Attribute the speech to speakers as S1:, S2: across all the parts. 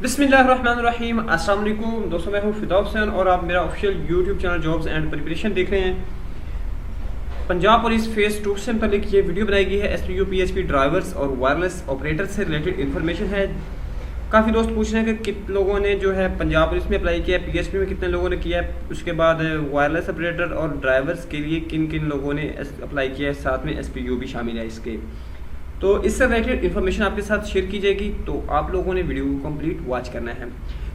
S1: बिस्मिल्लाहिर्रहमानिर्रहीम। अस्सलाम वालेकुम दोस्तों, मैं हूँ फिदा हुसैन और आप मेरा official YouTube channel jobs and preparation देख रहे हैं। पंजाब पुलिस फेज़ 2 से मुतालिक ये वीडियो बनाई गई है। SPU PHP ड्राइवर्स और वायरलेस ऑपरेटर से रिलेटेड इन्फॉर्मेशन है। काफ़ी दोस्त पूछ रहे हैं कि कितने लोगों ने जो है पंजाब पुलिस में अप्लाई किया है, PHP में कितने लोगों ने किया है, उसके बाद वायरलेस ऑपरेटर और ड्राइवर्स के लिए किन किन लोगों ने अप्लाई किया है, साथ में SPU भी शामिल है इसके। तो इससे रिलेटेड इन्फॉर्मेशन आपके साथ शेयर की जाएगी, तो आप लोगों ने वीडियो को कंप्लीट वॉच करना है।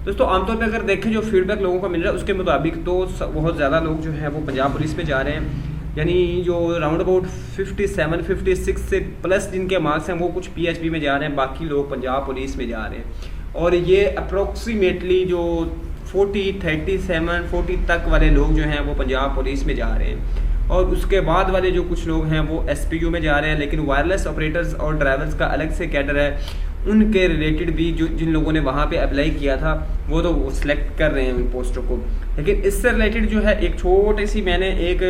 S1: दोस्तों, आमतौर पे अगर देखें जो फीडबैक लोगों को मिल रहा है उसके मुताबिक तो बहुत ज़्यादा लोग जो हैं वो पंजाब पुलिस में जा रहे हैं। यानी जो राउंड अबाउट 57 56 से प्लस जिनके मार्क्स हैं वो कुछ PHP में जा रहे हैं, बाकी लोग पंजाब पुलिस में जा रहे हैं। और ये अप्रोक्सीमेटली जो 40 37 40 तक वाले लोग जो हैं वो पंजाब पुलिस में जा रहे हैं। और उसके बाद वाले जो कुछ लोग हैं वो SPU में जा रहे हैं, लेकिन वायरलेस ऑपरेटर्स और ड्राइवर्स का अलग से कैडर है। उनके रिलेटेड भी जो जिन लोगों ने वहाँ पे अप्लाई किया था वो तो सिलेक्ट कर रहे हैं उन पोस्टों को। लेकिन इससे रिलेटेड जो है एक छोटी सी मैंने एक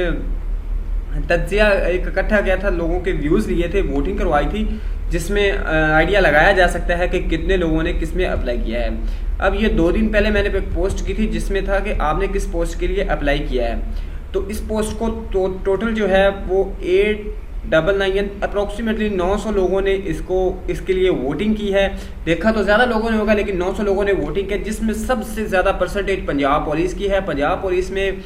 S1: तज्जिया एक इकट्ठा किया था, लोगों के व्यूज़ लिए थे, वोटिंग करवाई थी, जिसमें आइडिया लगाया जा सकता है कि कितने लोगों ने किस में अप्लाई किया है। अब ये 2 दिन पहले मैंने एक पोस्ट की थी जिसमें था कि आपने किस पोस्ट के लिए अप्लाई किया है। तो इस पोस्ट को टोटल जो है वो 899 अप्रोक्सीमेटली 900 लोगों ने इसके लिए वोटिंग की है। देखा तो ज़्यादा लोगों ने होगा, लेकिन 900 लोगों ने वोटिंग की, जिसमें सबसे ज़्यादा परसेंटेज पंजाब पुलिस की है। पंजाब पुलिस में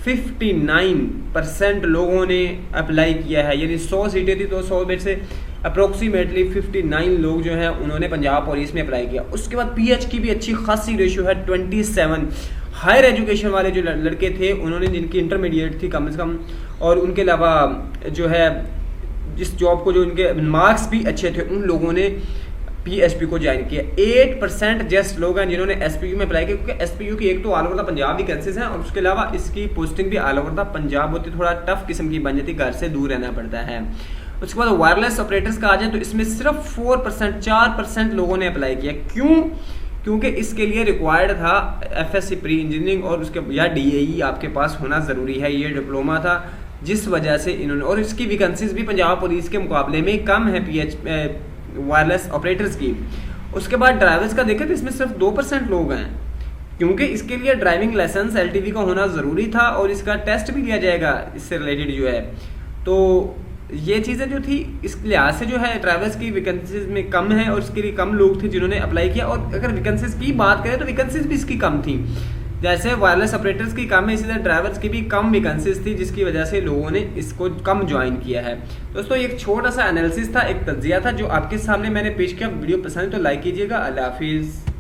S1: 59% लोगों ने अप्लाई किया है, यानी 100 सीटें थी तो 100 में से अप्रोक्सीमेटली 59 लोग जो हैं उन्होंने पंजाब पुलिस में अप्लाई किया। उसके बाद PH की भी अच्छी खासी रेशियो है 27। हायर एजुकेशन वाले जो लड़के थे उन्होंने, जिनकी इंटरमीडिएट थी कम से कम, और उनके अलावा जो है जिस जॉब को जो उनके मार्क्स भी अच्छे थे, उन लोगों ने PHP को ज्वाइन किया। 8% जस्ट लोग हैं जिन्होंने SPU में अप्लाई किया, क्योंकि SPU की एक तो all over the Punjab vacancies हैं और उसके अलावा इसकी पोस्टिंग भी ऑल ओवर द पंजाब होती, थोड़ा टफ किस्म की बन जाती, घर से दूर रहना पड़ता है। उसके बाद वायरलेस ऑपरेटर्स का आ जाए तो इसमें सिर्फ 4% लोगों ने अप्लाई किया। क्यों? क्योंकि इसके लिए रिक्वायर्ड था FSC प्री इंजीनियरिंग और उसके या DAE आपके पास होना ज़रूरी है, ये डिप्लोमा था, जिस वजह से इन्होंने, और इसकी वैकेंसीज भी पंजाब पुलिस के मुकाबले में कम है वायरलेस ऑपरेटर्स की। उसके बाद ड्राइवर्स का देखें तो इसमें सिर्फ 2% लोग हैं, क्योंकि इसके लिए ड्राइविंग लाइसेंस LTV का होना ज़रूरी था और इसका टेस्ट भी लिया जाएगा इससे रिलेटेड जो है। तो ये चीज़ें जो थी इस लिहाज से जो है ड्राइवर्स की वैकेंसीज में कम है और इसके लिए कम लोग थे जिन्होंने अप्लाई किया। और अगर वैकेंसीज की बात करें तो वैकेंसीज भी इसकी कम थी, जैसे वायरलेस ऑपरेटर्स की कम है, इसी तरह ड्राइवर्स की भी कम वैकेंसीज थी, जिसकी वजह से लोगों ने इसको कम ज्वाइन किया है। दोस्तों, एक छोटा सा एनालिसिस था, एक तज्जिया था जो आपके सामने मैंने पेश किया। वीडियो पसंद है तो लाइक कीजिएगा। अल्लाह हाफिज़।